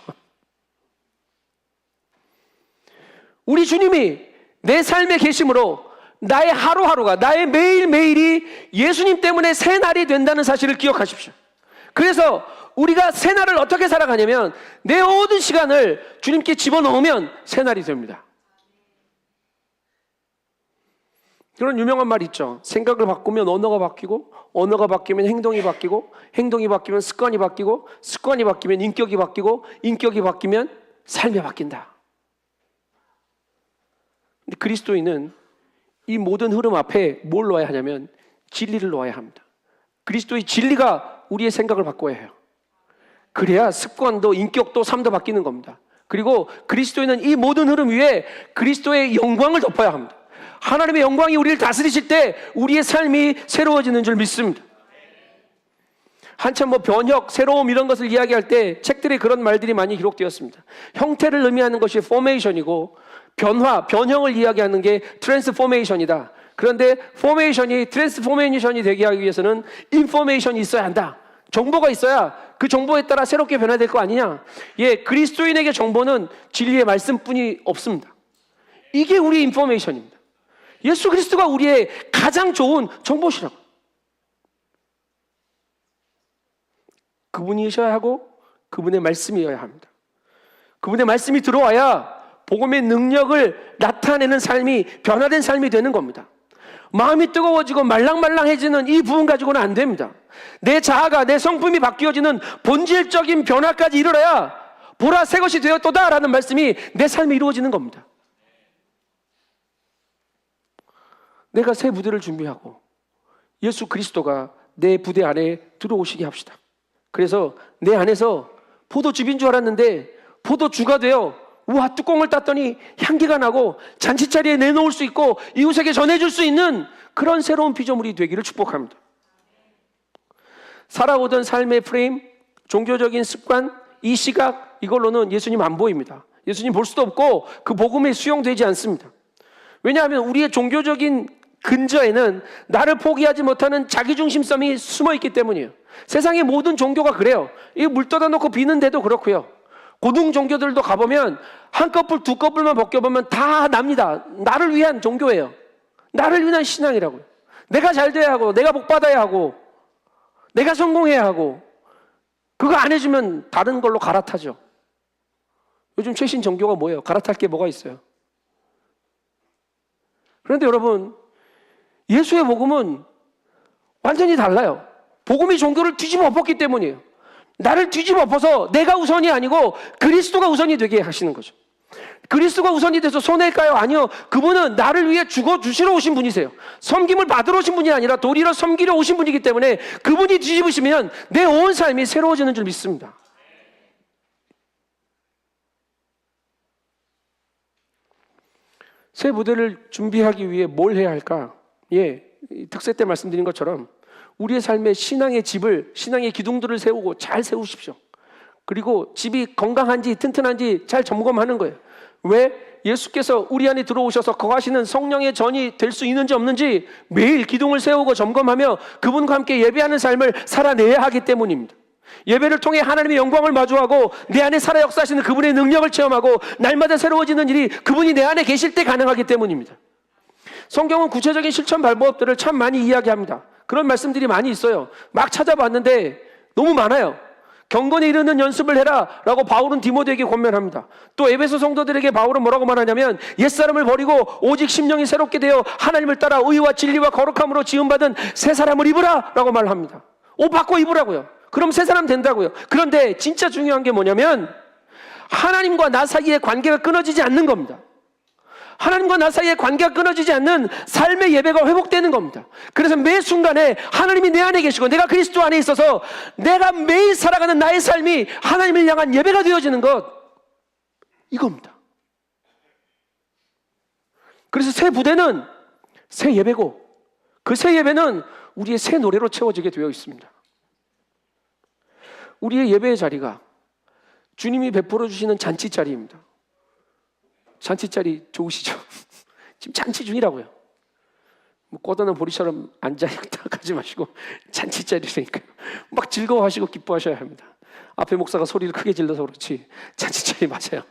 우리 주님이 내 삶에 계심으로 나의 하루하루가, 나의 매일매일이 예수님 때문에 새 날이 된다는 사실을 기억하십시오. 그래서 우리가 새 날을 어떻게 살아가냐면 내 모든 시간을 주님께 집어넣으면 새 날이 됩니다. 그런 유명한 말이 있죠. 생각을 바꾸면 언어가 바뀌고, 언어가 바뀌면 행동이 바뀌고, 행동이 바뀌면 습관이 바뀌고, 습관이 바뀌면 인격이 바뀌고, 인격이 바뀌면 삶이 바뀐다. 근데 그리스도인은 이 모든 흐름 앞에 뭘 놓아야 하냐면 진리를 놓아야 합니다. 그리스도의 진리가 우리의 생각을 바꿔야 해요. 그래야 습관도 인격도 삶도 바뀌는 겁니다. 그리고 그리스도인은 이 모든 흐름 위에 그리스도의 영광을 덮어야 합니다. 하나님의 영광이 우리를 다스리실 때 우리의 삶이 새로워지는 줄 믿습니다. 한참 변혁, 새로움 이런 것을 이야기할 때 책들에 그런 말들이 많이 기록되었습니다. 형태를 의미하는 것이 포메이션이고 변형을 이야기하는 게 트랜스포메이션이다. 그런데 포메이션이 트랜스포메이션이 되게 하기 위해서는 인포메이션이 있어야 한다. 정보가 있어야 그 정보에 따라 새롭게 변화될 거 아니냐. 그리스도인에게 정보는 진리의 말씀뿐이 없습니다. 이게 우리의 인포메이션입니다. 예수 그리스도가 우리의 가장 좋은 정보시라고. 그분이셔야 하고 그분의 말씀이어야 합니다. 그분의 말씀이 들어와야 복음의 능력을 나타내는 삶이, 변화된 삶이 되는 겁니다. 마음이 뜨거워지고 말랑말랑해지는 이 부분 가지고는 안 됩니다. 내 자아가, 내 성품이 바뀌어지는 본질적인 변화까지 이르러야 보라 새 것이 되었도다 라는 말씀이 내 삶에 이루어지는 겁니다. 내가 새 부대를 준비하고 예수 그리스도가 내 부대 안에 들어오시게 합시다. 그래서 내 안에서 포도즙인 줄 알았는데 포도주가 되어 우와 뚜껑을 땄더니 향기가 나고 잔치자리에 내놓을 수 있고 이웃에게 전해줄 수 있는 그런 새로운 피조물이 되기를 축복합니다. 살아오던 삶의 프레임, 종교적인 습관, 이 시각 이걸로는 예수님 안 보입니다. 예수님 볼 수도 없고 그 복음에 수용되지 않습니다. 왜냐하면 우리의 종교적인 근저에는 나를 포기하지 못하는 자기중심성이 숨어있기 때문이에요. 세상의 모든 종교가 그래요. 이 물 떠다 놓고 비는데도 그렇고요. 고등 종교들도 가보면 한 커플 두 커플만 벗겨보면 다 납니다. 나를 위한 종교예요. 나를 위한 신앙이라고요. 내가 잘 돼야 하고 내가 복 받아야 하고 내가 성공해야 하고 그거 안 해주면 다른 걸로 갈아타죠. 요즘 최신 종교가 뭐예요? 갈아탈 게 뭐가 있어요? 그런데 여러분 예수의 복음은 완전히 달라요. 복음이 종교를 뒤집어 엎었기 때문이에요. 나를 뒤집어 엎어서 내가 우선이 아니고 그리스도가 우선이 되게 하시는 거죠. 그리스도가 우선이 돼서 손해일까요? 아니요. 그분은 나를 위해 죽어주시러 오신 분이세요. 섬김을 받으러 오신 분이 아니라 도리어 섬기러 오신 분이기 때문에 그분이 뒤집으시면 내 온 삶이 새로워지는 줄 믿습니다. 새 부대를 준비하기 위해 뭘 해야 할까? 특세 때 말씀드린 것처럼 우리의 삶의 신앙의 집을, 신앙의 기둥들을 세우고 잘 세우십시오. 그리고 집이 건강한지 튼튼한지 잘 점검하는 거예요. 왜? 예수께서 우리 안에 들어오셔서 거하시는 성령의 전이 될 수 있는지 없는지 매일 기둥을 세우고 점검하며 그분과 함께 예배하는 삶을 살아내야 하기 때문입니다. 예배를 통해 하나님의 영광을 마주하고 내 안에 살아 역사하시는 그분의 능력을 체험하고 날마다 새로워지는 일이 그분이 내 안에 계실 때 가능하기 때문입니다. 성경은 구체적인 실천 방법들을 참 많이 이야기합니다. 그런 말씀들이 많이 있어요. 막 찾아봤는데 너무 많아요. 경건에 이르는 연습을 해라 라고 바울은 디모데에게 권면합니다. 또 에베소 성도들에게 바울은 뭐라고 말하냐면 옛사람을 버리고 오직 심령이 새롭게 되어 하나님을 따라 의와 진리와 거룩함으로 지음받은 새 사람을 입으라 라고 말합니다. 옷 바꿔 입으라고요. 그럼 새 사람 된다고요. 그런데 진짜 중요한 게 뭐냐면 하나님과 나 사이의 관계가 끊어지지 않는 겁니다. 하나님과 나 사이의 관계가 끊어지지 않는 삶의 예배가 회복되는 겁니다. 그래서 매 순간에 하나님이 내 안에 계시고 내가 그리스도 안에 있어서 내가 매일 살아가는 나의 삶이 하나님을 향한 예배가 되어지는 것, 이겁니다. 그래서 새 부대는 새 예배고 그 새 예배는 우리의 새 노래로 채워지게 되어 있습니다. 우리의 예배의 자리가 주님이 베풀어 주시는 잔치 자리입니다. 잔치자리 좋으시죠? 지금 잔치 중이라고요. 뭐 꼬다는 보리처럼 앉아있다 가지 마시고 잔치자리니까요. 막 즐거워하시고 기뻐하셔야 합니다. 앞에 목사가 소리를 크게 질러서 그렇지 잔치자리 맞아요.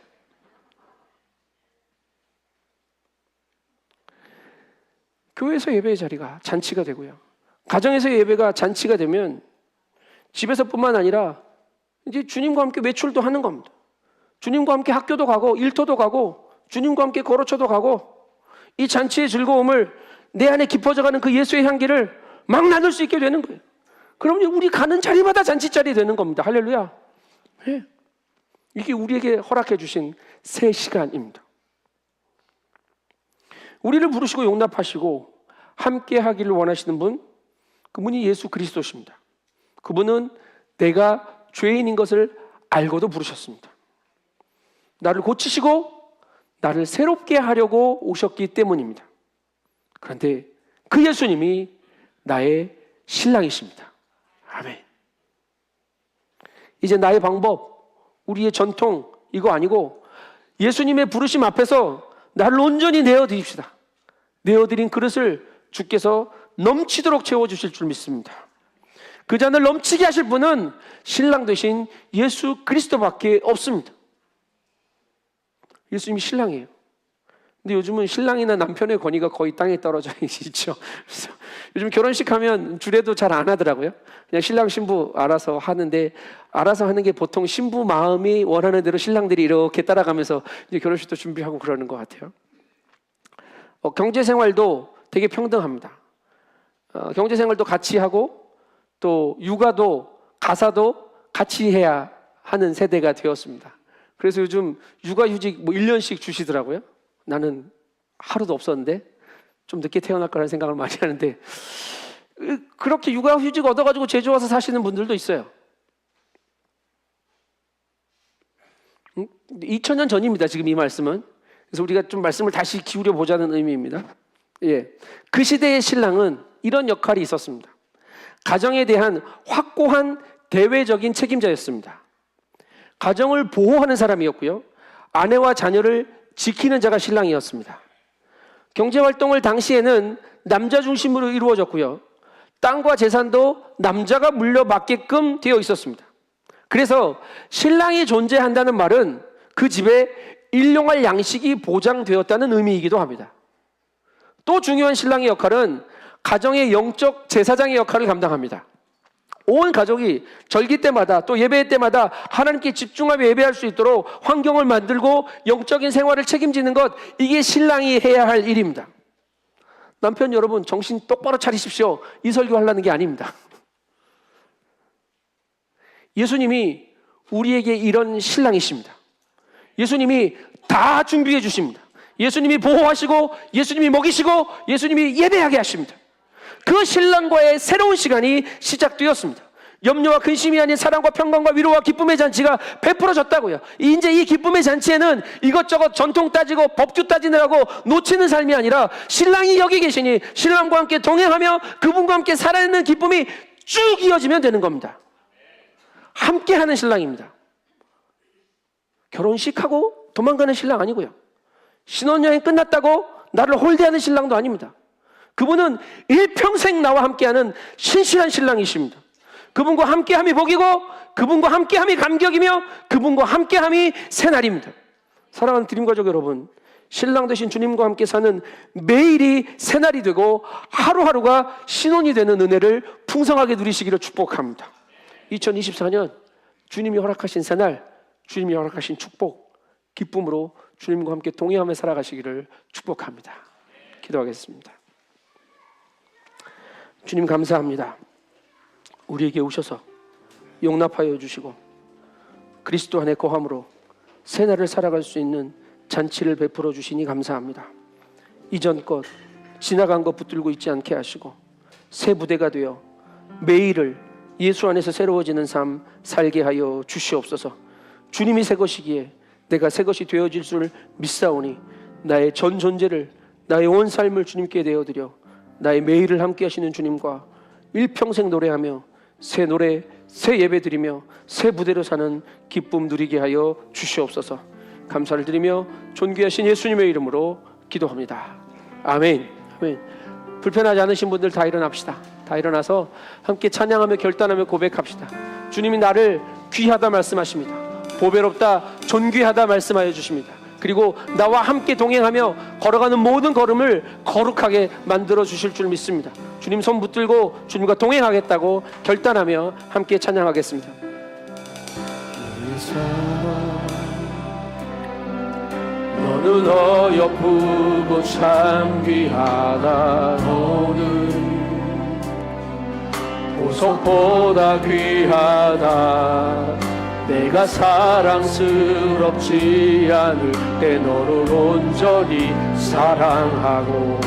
교회에서 예배의 자리가 잔치가 되고요. 가정에서 예배가 잔치가 되면 집에서뿐만 아니라 이제 주님과 함께 외출도 하는 겁니다. 주님과 함께 학교도 가고 일터도 가고 주님과 함께 거로쳐도 가고 이 잔치의 즐거움을 내 안에 깊어져가는 그 예수의 향기를 막 나눌 수 있게 되는 거예요. 그러면 우리 가는 자리마다 잔치자리 되는 겁니다. 할렐루야. 네. 이게 우리에게 허락해 주신 새 시간입니다. 우리를 부르시고 용납하시고 함께 하기를 원하시는 분, 그분이 예수 그리스도십니다. 그분은 내가 죄인인 것을 알고도 부르셨습니다. 나를 고치시고 나를 새롭게 하려고 오셨기 때문입니다. 그런데 그 예수님이 나의 신랑이십니다. 아멘. 이제 나의 방법, 우리의 전통 이거 아니고 예수님의 부르심 앞에서 나를 온전히 내어드립시다. 내어드린 그릇을 주께서 넘치도록 채워주실 줄 믿습니다. 그 잔을 넘치게 하실 분은 신랑 되신 예수 그리스도밖에 없습니다. 예수님이 신랑이에요. 근데 요즘은 신랑이나 남편의 권위가 거의 땅에 떨어져 있죠. 그래서 요즘 결혼식 하면 주례도 잘 안 하더라고요. 그냥 신랑 신부 알아서 하는데, 알아서 하는 게 보통 신부 마음이 원하는 대로 신랑들이 이렇게 따라가면서 이제 결혼식도 준비하고 그러는 것 같아요. 경제 생활도 되게 평등합니다. 경제 생활도 같이 하고 또 육아도 가사도 같이 해야 하는 세대가 되었습니다. 그래서 요즘 육아휴직 1년씩 주시더라고요. 나는 하루도 없었는데 좀 늦게 태어날 거라는 생각을 많이 하는데 그렇게 육아휴직 얻어가지고 제주 와서 사시는 분들도 있어요. 2000년 전입니다. 지금 이 말씀은. 그래서 우리가 좀 말씀을 다시 기울여 보자는 의미입니다. 예, 그 시대의 신랑은 이런 역할이 있었습니다. 가정에 대한 확고한 대외적인 책임자였습니다. 가정을 보호하는 사람이었고요. 아내와 자녀를 지키는 자가 신랑이었습니다. 경제활동을 당시에는 남자 중심으로 이루어졌고요. 땅과 재산도 남자가 물려받게끔 되어 있었습니다. 그래서 신랑이 존재한다는 말은 그 집에 일용할 양식이 보장되었다는 의미이기도 합니다. 또 중요한 신랑의 역할은 가정의 영적 제사장의 역할을 감당합니다. 온 가족이 절기 때마다 또 예배 때마다 하나님께 집중하며 예배할 수 있도록 환경을 만들고 영적인 생활을 책임지는 것, 이게 신랑이 해야 할 일입니다. 남편 여러분, 정신 똑바로 차리십시오. 이 설교하려는 게 아닙니다. 예수님이 우리에게 이런 신랑이십니다. 예수님이 다 준비해 주십니다. 예수님이 보호하시고, 예수님이 먹이시고, 예수님이 예배하게 하십니다. 그 신랑과의 새로운 시간이 시작되었습니다. 염려와 근심이 아닌 사랑과 평강과 위로와 기쁨의 잔치가 베풀어졌다고요. 이제 이 기쁨의 잔치에는 이것저것 전통 따지고 법규 따지느라고 놓치는 삶이 아니라 신랑이 여기 계시니 신랑과 함께 동행하며 그분과 함께 살아있는 기쁨이 쭉 이어지면 되는 겁니다. 함께하는 신랑입니다. 결혼식하고 도망가는 신랑 아니고요. 신혼여행 끝났다고 나를 홀대하는 신랑도 아닙니다. 그분은 일평생 나와 함께하는 신실한 신랑이십니다. 그분과 함께함이 복이고 그분과 함께함이 감격이며 그분과 함께함이 새날입니다. 사랑하는 드림가족 여러분, 신랑 되신 주님과 함께 사는 매일이 새날이 되고 하루하루가 신혼이 되는 은혜를 풍성하게 누리시기를 축복합니다. 2024년 주님이 허락하신 새날, 주님이 허락하신 축복, 기쁨으로 주님과 함께 동행하며 살아가시기를 축복합니다. 기도하겠습니다. 주님 감사합니다. 우리에게 오셔서 용납하여 주시고 그리스도 안에 거함으로 새날을 살아갈 수 있는 잔치를 베풀어 주시니 감사합니다. 이전 것, 지나간 것 붙들고 있지 않게 하시고 새 부대가 되어 매일을 예수 안에서 새로워지는 삶 살게 하여 주시옵소서. 주님이 새 것이기에 내가 새 것이 되어질 줄 믿사오니 나의 전 존재를, 나의 온 삶을 주님께 내어드려 나의 매일을 함께 하시는 주님과 일평생 노래하며 새 노래, 새 예배 드리며 새 부대로 사는 기쁨 누리게 하여 주시옵소서. 감사를 드리며 존귀하신 예수님의 이름으로 기도합니다. 아멘. 아멘. 불편하지 않으신 분들 다 일어납시다. 다 일어나서 함께 찬양하며 결단하며 고백합시다. 주님이 나를 귀하다 말씀하십니다. 보배롭다, 존귀하다 말씀하여 주십니다. 그리고 나와 함께 동행하며 걸어가는 모든 걸음을 거룩하게 만들어 주실 줄 믿습니다. 주님 손 붙들고 주님과 동행하겠다고 결단하며 함께 찬양하겠습니다. 너는 어여쁘고 참 귀하다. 너는 보석보다 귀하다. 내가 사랑스럽지 않을 때 너를 온전히 사랑하고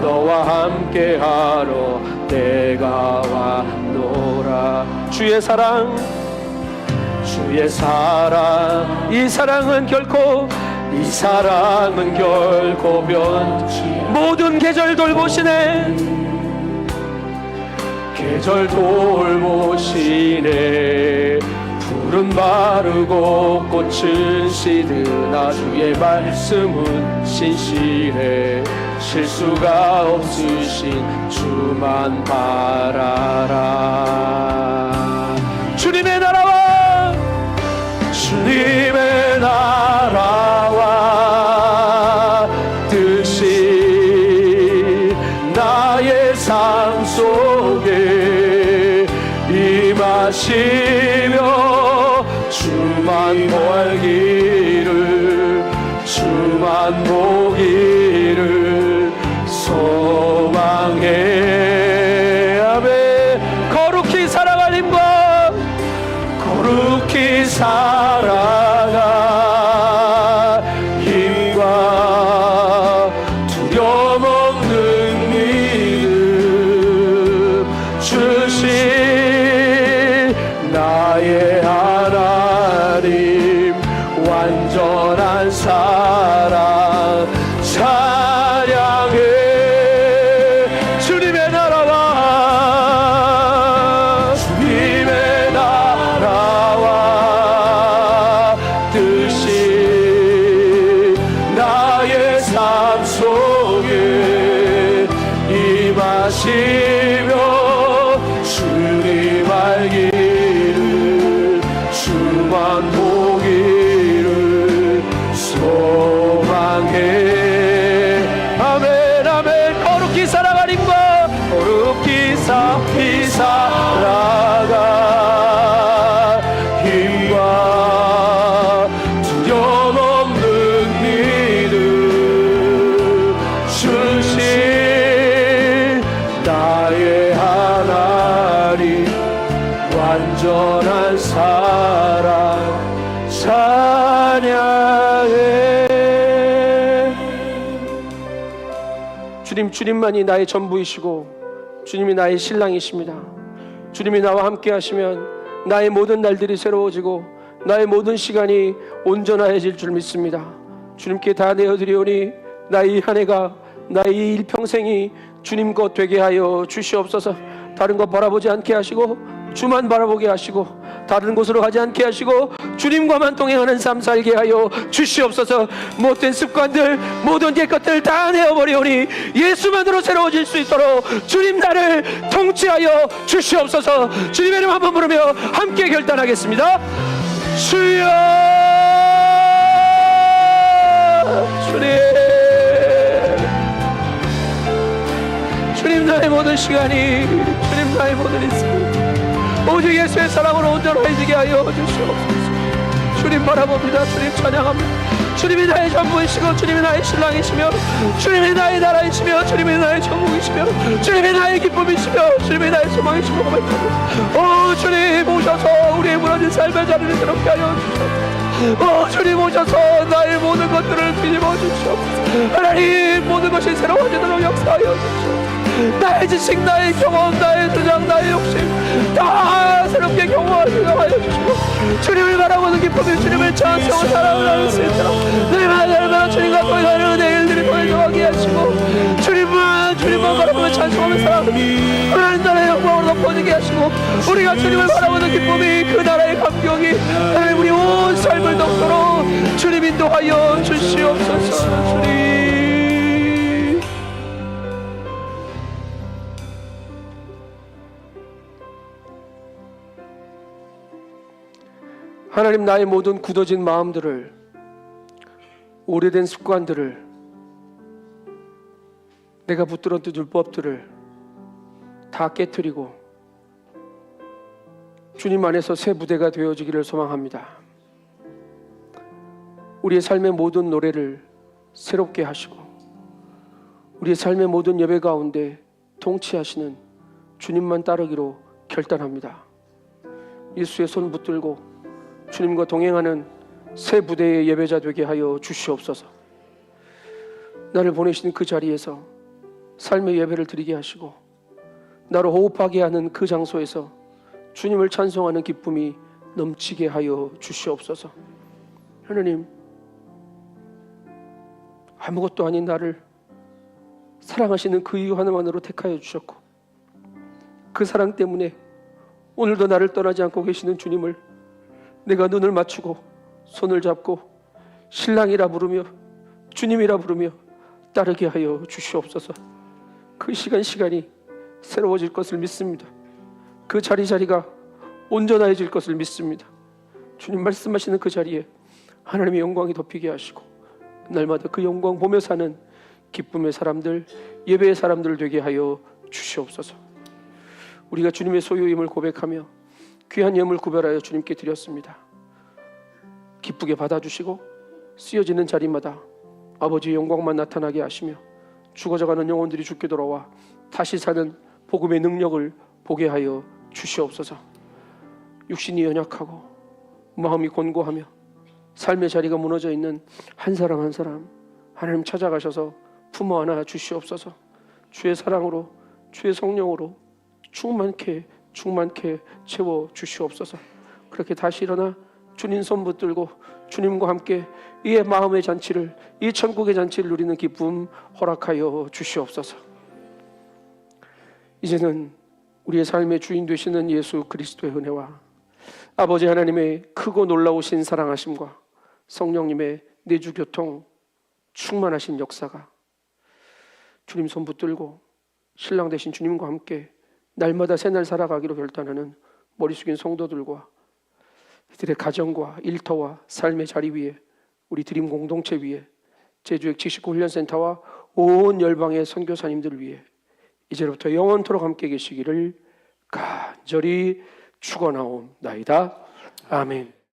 너와 함께하러 내가 왔노라. 주의 사랑, 주의 사랑, 이 사랑은 결코 변치 모든 계절 돌보시네. 계절 돌보시네. 푸른 마르고 꽃은 시드나 주의 말씀은 신실해. 실수가 없으신 주만 바라라. 주님의 나라와 주님의 나라와 뜻이 나의 삶 속에 임하시며 주만 보기를 소망해. 아멘. 거룩히 살아갈 힘과 거룩히 살아갈 힘과 두려움 없는 나의 하나님 완전한 사랑 찬양해. 주님의 나라와 주님의 나라와 뜻이 나의 삶 속에 임하시며 주님 알기를 주만 보기를 소망해. 아멘 아멘. 거룩히 살아가림과 거룩히 살아가 힘과 두려움없는 믿음 주신 나의 하나님 완전한 사랑 찬양해. 주님만이 나의 전부이시고 주님이 나의 신랑이십니다. 주님이 나와 함께 하시면 나의 모든 날들이 새로워지고 나의 모든 시간이 온전해질 줄 믿습니다. 주님께 다 내어드리오니 나의 이 한 해가 나의 이 일평생이 주님 것 되게 하여 주시옵소서. 다른 것 바라보지 않게 하시고 주만 바라보게 하시고 다른 곳으로 가지 않게 하시고 주님과만 동행하는 삶 살게 하여 주시옵소서. 못된 습관들 모든 옛 것들 다 내어버리오니 예수만으로 새로워질 수 있도록 주님 나를 통치하여 주시옵소서. 주님의 이름 한번 부르며 함께 결단하겠습니다. 주여 주님 나의 모든 시간이 주님 나의 모든 인생 오직 예수의 사랑으로 온전해지게 하여 주시옵소서. 주님 바라봅니다. 주님 찬양합니다. 주님이 나의 전부이시고 주님이 나의 신랑이시며 주님이 나의 나라이시며 주님이 나의 천국이시며 주님이 나의 기쁨이시며 주님이 나의 소망이시며 고백합니다. 오 주님 오셔서 우리의 무너진 삶의 자리를 새롭게 하여 주시옵소서. 오 주님 오셔서 나의 모든 것들을 뒤집어 주시옵소서. 하나님 모든 것이 새로워지도록 역사하여 주시옵소서. 나의 지식, 나의 경험, 나의 주장, 나의 욕심 다 새롭게 경험하게 하여 주시고 주님을 바라보는 기쁨이 주님을 찬송하고 사랑을 나눌 수 있도록 날마다 주님과 동행하는 은혜의 일들이 더해져가게 하시고 주님만 바라보며 찬송하며 살아가는 하나님 나라의 영광으로 높아지게 하시고 우리가 주님을 바라보는 기쁨이 그 나라의 감격이 하나님 우리 온 삶을 넘도록 주님 인도하여 주시옵소서. 주님 하나님 나의 모든 굳어진 마음들을 오래된 습관들을 내가 붙들었던 율법들을 다 깨트리고 주님 안에서 새 무대가 되어지기를 소망합니다. 우리의 삶의 모든 노래를 새롭게 하시고 우리의 삶의 모든 예배 가운데 통치하시는 주님만 따르기로 결단합니다. 예수의 손 붙들고 주님과 동행하는 새 부대의 예배자 되게 하여 주시옵소서. 나를 보내신 그 자리에서 삶의 예배를 드리게 하시고 나를 호흡하게 하는 그 장소에서 주님을 찬송하는 기쁨이 넘치게 하여 주시옵소서. 하나님 아무것도 아닌 나를 사랑하시는 그 이유 하나만으로 택하여 주셨고 그 사랑 때문에 오늘도 나를 떠나지 않고 계시는 주님을 내가 눈을 맞추고 손을 잡고 신랑이라 부르며 주님이라 부르며 따르게 하여 주시옵소서. 그 시간이 새로워질 것을 믿습니다. 그 자리가 온전해질 것을 믿습니다. 주님 말씀하시는 그 자리에 하나님의 영광이 덮이게 하시고 날마다 그 영광 보며 사는 기쁨의 사람들, 예배의 사람들 되게 하여 주시옵소서. 우리가 주님의 소유임을 고백하며 귀한 예물 구별하여 주님께 드렸습니다. 기쁘게 받아주시고 쓰여지는 자리마다 아버지의 영광만 나타나게 하시며 죽어져가는 영혼들이 죽게 돌아와 다시 사는 복음의 능력을 보게 하여 주시옵소서. 육신이 연약하고 마음이 곤고하며 삶의 자리가 무너져 있는 한 사람 한 사람 하나님 찾아가셔서 품어 안아 주시옵소서. 주의 사랑으로 주의 성령으로 충만케 채워 주시옵소서. 그렇게 다시 일어나 주님 손 붙들고 주님과 함께 이 마음의 잔치를, 이 천국의 잔치를 누리는 기쁨 허락하여 주시옵소서. 이제는 우리의 삶의 주인 되시는 예수 그리스도의 은혜와 아버지 하나님의 크고 놀라우신 사랑하심과 성령님의 내주교통 충만하신 역사가 주님 손 붙들고 신랑 되신 주님과 함께 날마다 새날 살아가기로 결단하는 머리 숙인 성도들과 이들의 가정과 일터와 삶의 자리 위에, 우리 드림 공동체 위에, 제주역 79훈련센터와 온 열방의 선교사님들 위에 이제부터 영원토록 함께 계시기를 간절히 축원하옵나이다. 아멘.